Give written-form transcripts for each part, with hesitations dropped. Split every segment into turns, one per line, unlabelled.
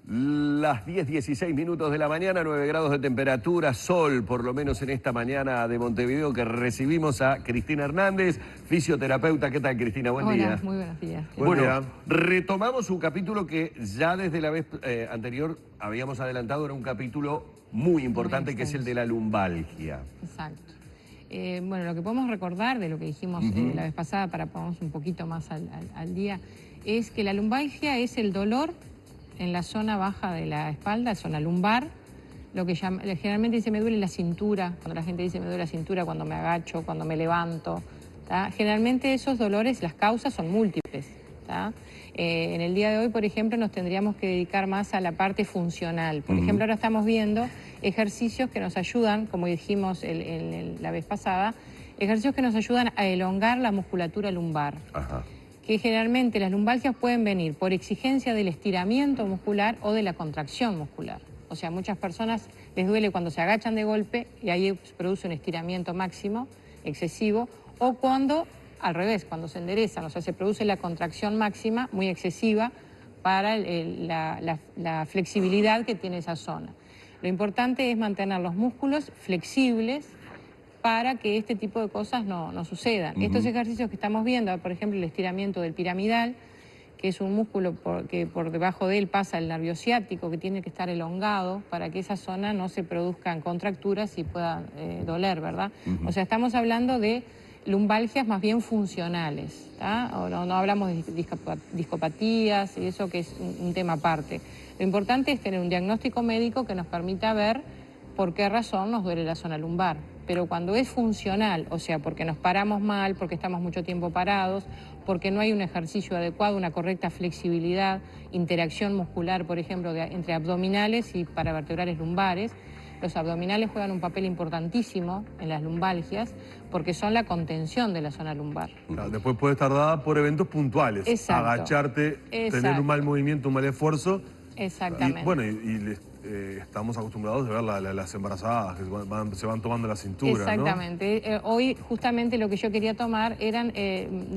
Las 10:16 minutos de la mañana, 9 grados de temperatura, sol, por lo menos en esta mañana de Montevideo, que recibimos a Cristina Hernández, fisioterapeuta. ¿Qué tal, Cristina? Buen día.
Hola, muy buenos días.
Bueno, retomamos un capítulo que ya desde la vez anterior habíamos adelantado, era un capítulo muy importante, que es el de la lumbalgia.
Exacto. Bueno, lo que podemos recordar de lo que dijimos la vez pasada, para ponernos un poquito más al día, es que la lumbalgia es el dolor en la zona baja de la espalda, zona lumbar, lo que generalmente dice me duele la cintura, cuando la gente dice me duele la cintura, cuando me agacho, cuando me levanto, ¿tá? Generalmente esos dolores, las causas son múltiples, ¿tá? En el día de hoy, por ejemplo, nos tendríamos que dedicar más a la parte funcional. Por ejemplo, ahora estamos viendo ejercicios que nos ayudan, como dijimos la vez pasada, ejercicios que nos ayudan a elongar la musculatura lumbar.
Ajá.
Que generalmente las lumbalgias pueden venir por exigencia del estiramiento muscular o de la contracción muscular. O sea, a muchas personas les duele cuando se agachan de golpe y ahí se produce un estiramiento máximo, excesivo, o cuando, al revés, cuando se enderezan, o sea, se produce la contracción máxima, muy excesiva, para la flexibilidad que tiene esa zona. Lo importante es mantener los músculos flexibles para que este tipo de cosas no sucedan. Estos ejercicios que estamos viendo, por ejemplo, el estiramiento del piramidal, que es un músculo que por debajo de él pasa el nervio ciático, que tiene que estar elongado para que esa zona no se produzcan contracturas y pueda doler, ¿verdad? O sea, estamos hablando de lumbalgias más bien funcionales, ¿tá? No hablamos de discopatías y eso, que es un tema aparte. Lo importante es tener un diagnóstico médico que nos permita ver por qué razón nos duele la zona lumbar. Pero cuando es funcional, o sea, porque nos paramos mal, porque estamos mucho tiempo parados, porque no hay un ejercicio adecuado, una correcta flexibilidad, interacción muscular, por ejemplo, entre abdominales y paravertebrales lumbares. Los abdominales juegan un papel importantísimo en las lumbalgias porque son la contención de la zona lumbar.
Claro, después puede estar dada por eventos puntuales.
Exacto.
Agacharte, tener un mal movimiento, un mal esfuerzo.
Exactamente.
Y bueno, estamos acostumbrados a ver las embarazadas que se van tomando la cintura,
exactamente.
¿no?
Hoy justamente lo que yo quería tomar eran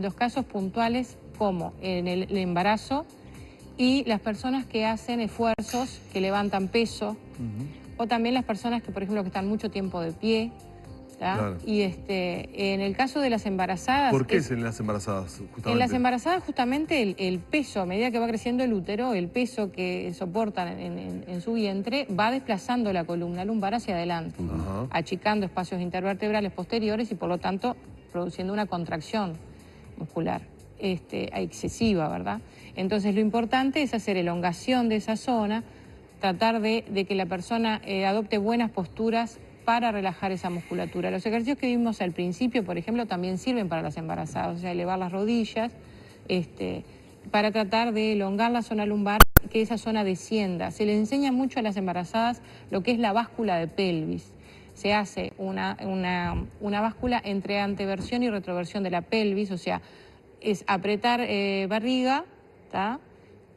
los casos puntuales como en el embarazo y las personas que hacen esfuerzos, que levantan peso, o también las personas que, por ejemplo, que están mucho tiempo de pie. Claro. Y en el caso de las embarazadas...
¿Por qué es en las embarazadas, justamente?
En las embarazadas, justamente, el peso, a medida que va creciendo el útero, el peso que soportan en su vientre va desplazando la columna lumbar hacia adelante, achicando espacios intervertebrales posteriores y, por lo tanto, produciendo una contracción muscular excesiva, ¿verdad? Entonces, lo importante es hacer elongación de esa zona, tratar de que la persona adopte buenas posturas para relajar esa musculatura. Los ejercicios que vimos al principio, por ejemplo, también sirven para las embarazadas, o sea, elevar las rodillas, para tratar de elongar la zona lumbar, que esa zona descienda. Se le enseña mucho a las embarazadas lo que es la báscula de pelvis. Se hace una báscula entre anteversión y retroversión de la pelvis, o sea, es apretar barriga, ¿tá?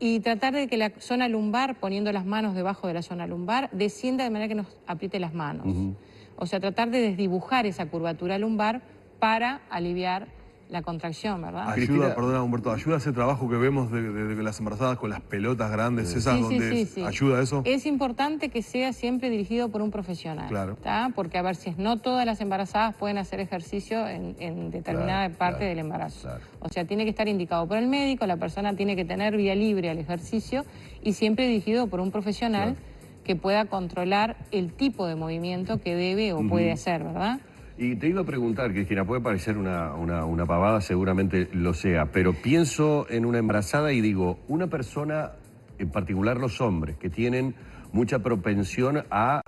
Y tratar de que la zona lumbar, poniendo las manos debajo de la zona lumbar, descienda de manera que nos apriete las manos. O sea, tratar de desdibujar esa curvatura lumbar para aliviar la contracción, ¿verdad?
Ayuda, perdona Humberto, ayuda ese trabajo que vemos de las embarazadas con las pelotas grandes, esas donde ayuda eso.
Es importante que sea siempre dirigido por un profesional,
claro.
¿tá? Porque a ver si no todas las embarazadas pueden hacer ejercicio en determinada parte del embarazo. O sea, tiene que estar indicado por el médico, la persona tiene que tener vía libre al ejercicio y siempre dirigido por un profesional que pueda controlar el tipo de movimiento que debe o puede hacer, ¿verdad?
Y te iba a preguntar, Cristina, puede parecer una pavada, seguramente lo sea, pero pienso en una embarazada y digo, una persona, en particular los hombres, que tienen mucha propensión a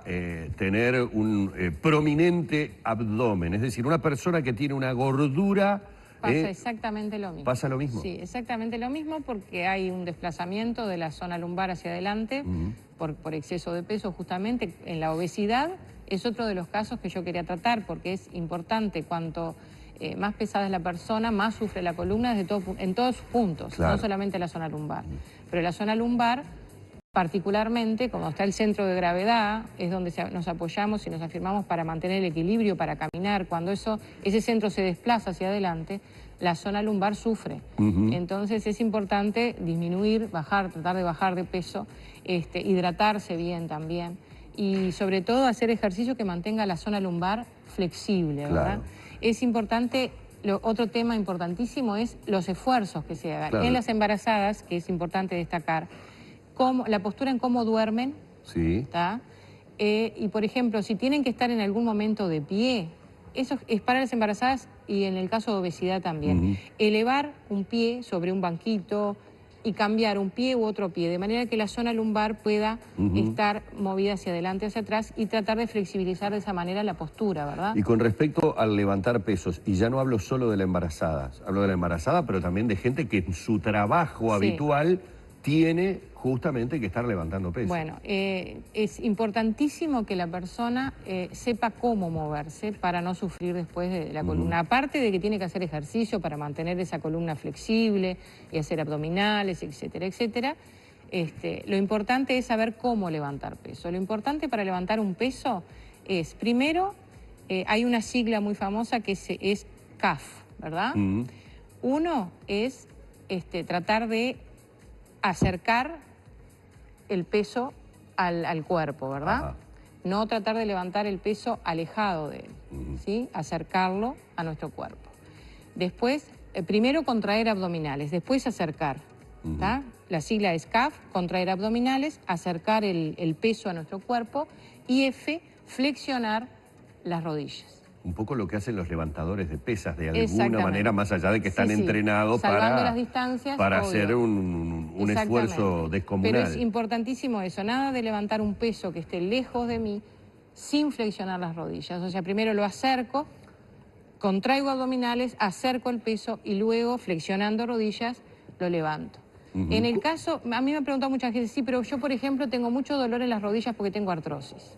tener un prominente abdomen, es decir, una persona que tiene una gordura...
Pasa exactamente lo mismo.
¿Pasa lo mismo?
Sí, exactamente lo mismo, porque hay un desplazamiento de la zona lumbar hacia adelante por exceso de peso, justamente en la obesidad. Es otro de los casos que yo quería tratar, porque es importante, cuanto más pesada es la persona, más sufre la columna en todos sus puntos, no solamente la zona lumbar. Pero la zona lumbar Particularmente, como está el centro de gravedad, es donde nos apoyamos y nos afirmamos para mantener el equilibrio, para caminar. Cuando ese centro se desplaza hacia adelante, la zona lumbar sufre. Entonces es importante disminuir, tratar de bajar de peso, hidratarse bien también y sobre todo hacer ejercicio que mantenga la zona lumbar flexible, ¿verdad?
Claro.
Es importante, otro tema importantísimo es los esfuerzos que se hagan.
Claro.
En las embarazadas, que es importante destacar, la postura en cómo duermen,
Sí.
¿está? Y por ejemplo, si tienen que estar en algún momento de pie, eso es para las embarazadas y en el caso de obesidad también. Elevar un pie sobre un banquito y cambiar un pie u otro pie, de manera que la zona lumbar pueda estar movida hacia adelante, hacia atrás y tratar de flexibilizar de esa manera la postura, ¿verdad?
Y con respecto al levantar pesos, y ya no hablo solo de la embarazada, hablo de la embarazada, pero también de gente que en su trabajo habitual tiene justamente que estar levantando peso.
Bueno, es importantísimo que la persona sepa cómo moverse para no sufrir después de la columna. Aparte de que tiene que hacer ejercicio para mantener esa columna flexible y hacer abdominales, etcétera, etcétera. Lo importante es saber cómo levantar peso. Lo importante para levantar un peso es, primero, hay una sigla muy famosa que es CAF, ¿verdad? Uno es tratar de acercar el peso al cuerpo, ¿verdad?
Ajá.
No tratar de levantar el peso alejado de él, ¿sí? Acercarlo a nuestro cuerpo. Después, primero contraer abdominales, después acercar, ¿está? La sigla es CAF, contraer abdominales, acercar el peso a nuestro cuerpo, y F, flexionar las rodillas.
Un poco lo que hacen los levantadores de pesas, de alguna manera, más allá de que están entrenados
salvando las distancias,
para
obvio.
hacer un esfuerzo descomunal.
Pero es importantísimo eso, nada de levantar un peso que esté lejos de mí sin flexionar las rodillas. O sea, primero lo acerco, contraigo abdominales, acerco el peso y luego, flexionando rodillas, lo levanto. En el caso, a mí me ha preguntado mucha gente, sí, pero yo, por ejemplo, tengo mucho dolor en las rodillas porque tengo artrosis.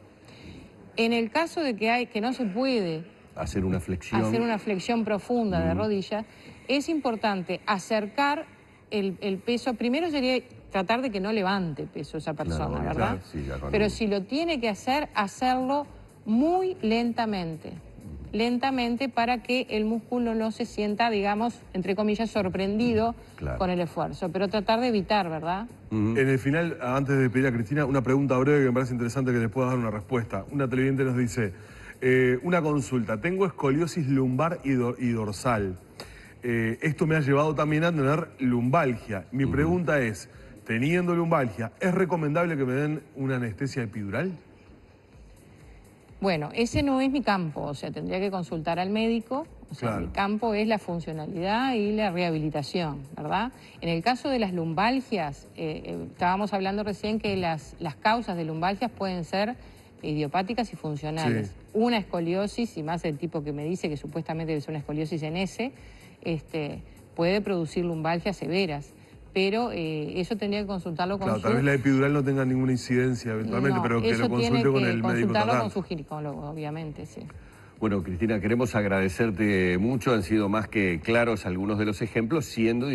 En el caso de que no se puede
hacer una flexión
profunda de rodillas, es importante acercar el peso. Primero sería tratar de que no levante peso esa persona,
claro,
¿verdad?
Sí,
pero si lo tiene que hacer, hacerlo muy lentamente. Lentamente para que el músculo no se sienta, digamos, entre comillas, sorprendido con el esfuerzo. Pero tratar de evitar, ¿verdad?
En el final, antes de pedir a Cristina, una pregunta breve que me parece interesante que les pueda dar una respuesta. Una televidente nos dice, una consulta, tengo escoliosis lumbar y dorsal. Esto me ha llevado también a tener lumbalgia. Mi pregunta es, teniendo lumbalgia, ¿es recomendable que me den una anestesia epidural?
Bueno, ese no es mi campo, o sea, tendría que consultar al médico. O sea, mi campo es la funcionalidad y la rehabilitación, ¿verdad? En el caso de las lumbalgias, estábamos hablando recién que las causas de lumbalgias pueden ser idiopáticas y funcionales. Una escoliosis, y más el tipo que me dice que supuestamente es una escoliosis en S, puede producir lumbalgias severas. Pero eso tendría que consultarlo con
tal vez la epidural no tenga ninguna incidencia eventualmente, pero que lo consulte con el médico tratante.
Consultarlo con su ginecólogo, obviamente, sí.
Bueno, Cristina, queremos agradecerte mucho. Han sido más que claros algunos de los ejemplos, siempre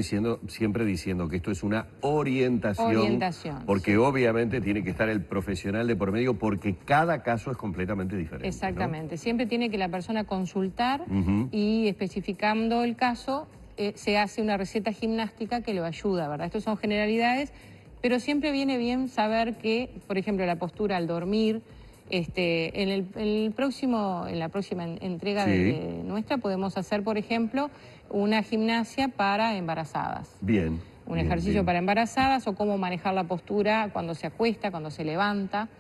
diciendo que esto es una orientación. Porque obviamente tiene que estar el profesional de por medio, porque cada caso es completamente diferente.
Exactamente. Siempre tiene que la persona consultar y especificando el caso, se hace una receta gimnástica que lo ayuda, ¿verdad? Estas son generalidades, pero siempre viene bien saber que, por ejemplo, la postura al dormir, en la próxima entrega de nuestra podemos hacer, por ejemplo, una gimnasia para embarazadas.
Bien.
Un ejercicio para embarazadas, o cómo manejar la postura cuando se acuesta, cuando se levanta,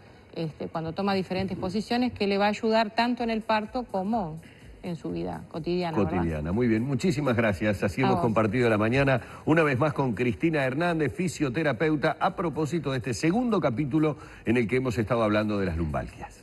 cuando toma diferentes posiciones, que le va a ayudar tanto en el parto como en su vida cotidiana. ¿Verdad?
Muy bien, muchísimas gracias. Así hemos compartido la mañana una vez más con Cristina Hernández, fisioterapeuta, a propósito de este segundo capítulo en el que hemos estado hablando de las lumbalgias.